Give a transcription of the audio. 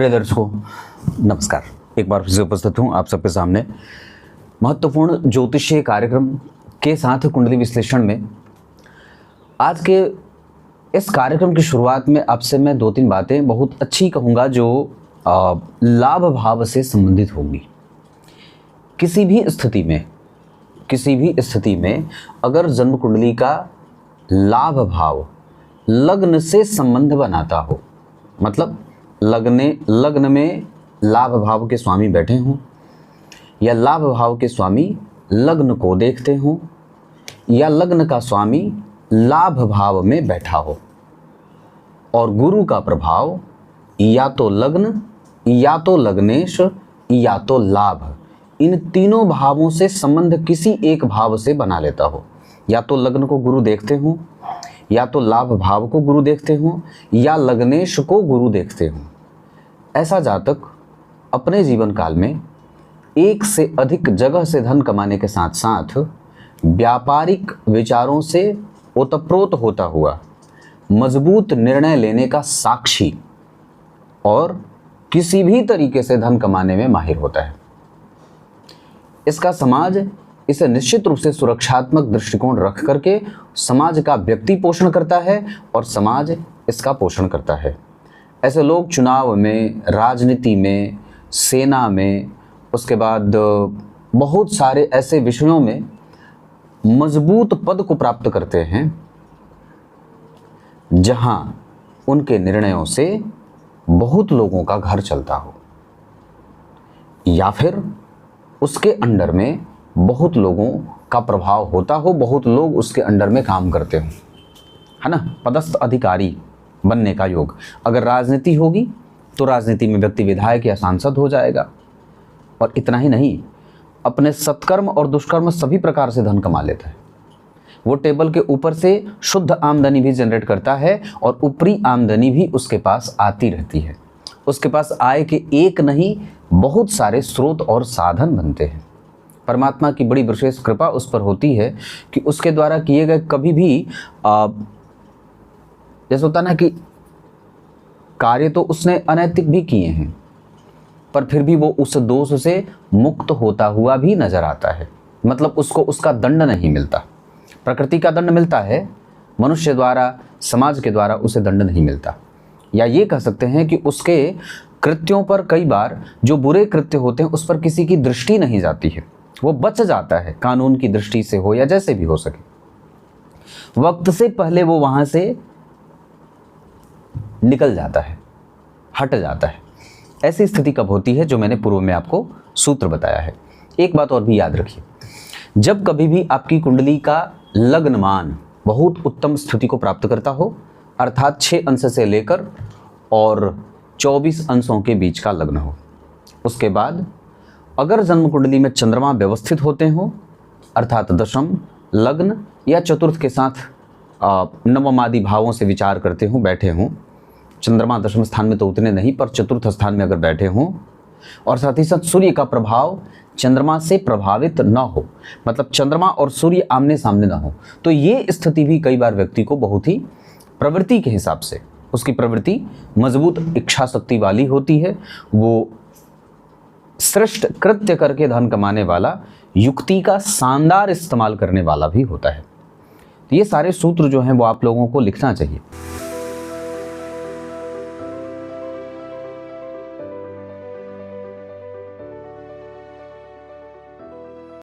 प्रिय दर्शकों नमस्कार। एक बार फिर से उपस्थित हूँ आप सबके सामने महत्वपूर्ण ज्योतिषीय कार्यक्रम के साथ कुंडली विश्लेषण में। आज के इस कार्यक्रम की शुरुआत में आपसे मैं 2-3 बातें बहुत अच्छी कहूँगा जो लाभ भाव से संबंधित होंगी। किसी भी स्थिति में अगर जन्म कुंडली का लाभ भाव लग्न से संबंध बनाता हो, मतलब लग्न में लाभ भाव के स्वामी बैठे हों या लाभ भाव के स्वामी लग्न को देखते हों या लग्न का स्वामी लाभ भाव में बैठा हो और गुरु का प्रभाव या तो लग्न या तो लग्नेश या तो लाभ, इन तीनों भावों से संबंध किसी एक भाव से बना लेता हो, या तो लग्न को गुरु देखते हों या तो लाभ भाव को गुरु देखते हों या लग्नेश को गुरु देखते हों, ऐसा जातक अपने जीवन काल में एक से अधिक जगह से धन कमाने के साथ साथ व्यापारिक विचारों से ओतप्रोत होता हुआ मजबूत निर्णय लेने का साक्षी और किसी भी तरीके से धन कमाने में माहिर होता है। इसका समाज इसे निश्चित रूप से सुरक्षात्मक दृष्टिकोण रख करके समाज का व्यक्ति पोषण करता है और समाज इसका पोषण करता है। ऐसे लोग चुनाव में, राजनीति में, सेना में, उसके बाद बहुत सारे ऐसे विषयों में मजबूत पद को प्राप्त करते हैं जहां उनके निर्णयों से बहुत लोगों का घर चलता हो या फिर उसके अंडर में बहुत लोगों का प्रभाव होता हो, बहुत लोग उसके अंडर में काम करते हो, है ना। पदस्थ अधिकारी बनने का योग। अगर राजनीति होगी तो राजनीति में व्यक्ति विधायक या सांसद हो जाएगा। और इतना ही नहीं, अपने सत्कर्म और दुष्कर्म सभी प्रकार से धन कमा लेता है। वो टेबल के ऊपर से शुद्ध आमदनी भी जनरेट करता है और ऊपरी आमदनी भी उसके पास आती रहती है। उसके पास आय के एक नहीं बहुत सारे स्रोत और साधन बनते हैं। परमात्मा की बड़ी विशेष कृपा उस पर होती है कि उसके द्वारा किए गए कभी भी जैसे होता ना कि कार्य तो उसने अनैतिक भी किए हैं पर फिर भी वो उस दोष से मुक्त होता हुआ भी नजर आता है। मतलब उसको उसका दंड नहीं मिलता। प्रकृति का दंड मिलता है, मनुष्य द्वारा, समाज के द्वारा उसे दंड नहीं मिलता। या ये कह सकते हैं कि उसके कृत्यों पर कई बार जो बुरे कृत्य होते हैं उस पर किसी की दृष्टि नहीं जाती है, वो बच जाता है, कानून की दृष्टि से हो या जैसे भी हो सके। वक्त से पहले वो वहां से निकल जाता है, हट जाता है। ऐसी स्थिति कब होती है, जो मैंने पूर्व में आपको सूत्र बताया है। एक बात और भी याद रखिए, जब कभी भी आपकी कुंडली का लग्नमान बहुत उत्तम स्थिति को प्राप्त करता हो, अर्थात 6 अंश से लेकर और 24 अंशों के बीच का लग्न हो, उसके बाद अगर जन्म कुंडली में चंद्रमा व्यवस्थित होते हो, अर्थात दशम, लग्न या चतुर्थ के साथ नवम आदि भावों से विचार करते हो, बैठे हों, चंद्रमा दशम स्थान में तो उतने नहीं पर चतुर्थ स्थान में अगर बैठे हों, और साथ ही साथ सूर्य का प्रभाव चंद्रमा से प्रभावित न हो, मतलब चंद्रमा और सूर्य आमने सामने ना हो, तो ये स्थिति भी कई बार व्यक्ति को बहुत ही प्रवृत्ति के हिसाब से, उसकी प्रवृत्ति मजबूत इच्छा शक्ति वाली होती है, वो श्रेष्ठ कृत्य करके धन कमाने वाला, युक्ति का शानदार इस्तेमाल करने वाला भी होता है। तो ये सारे सूत्र जो हैं वो आप लोगों को लिखना चाहिए।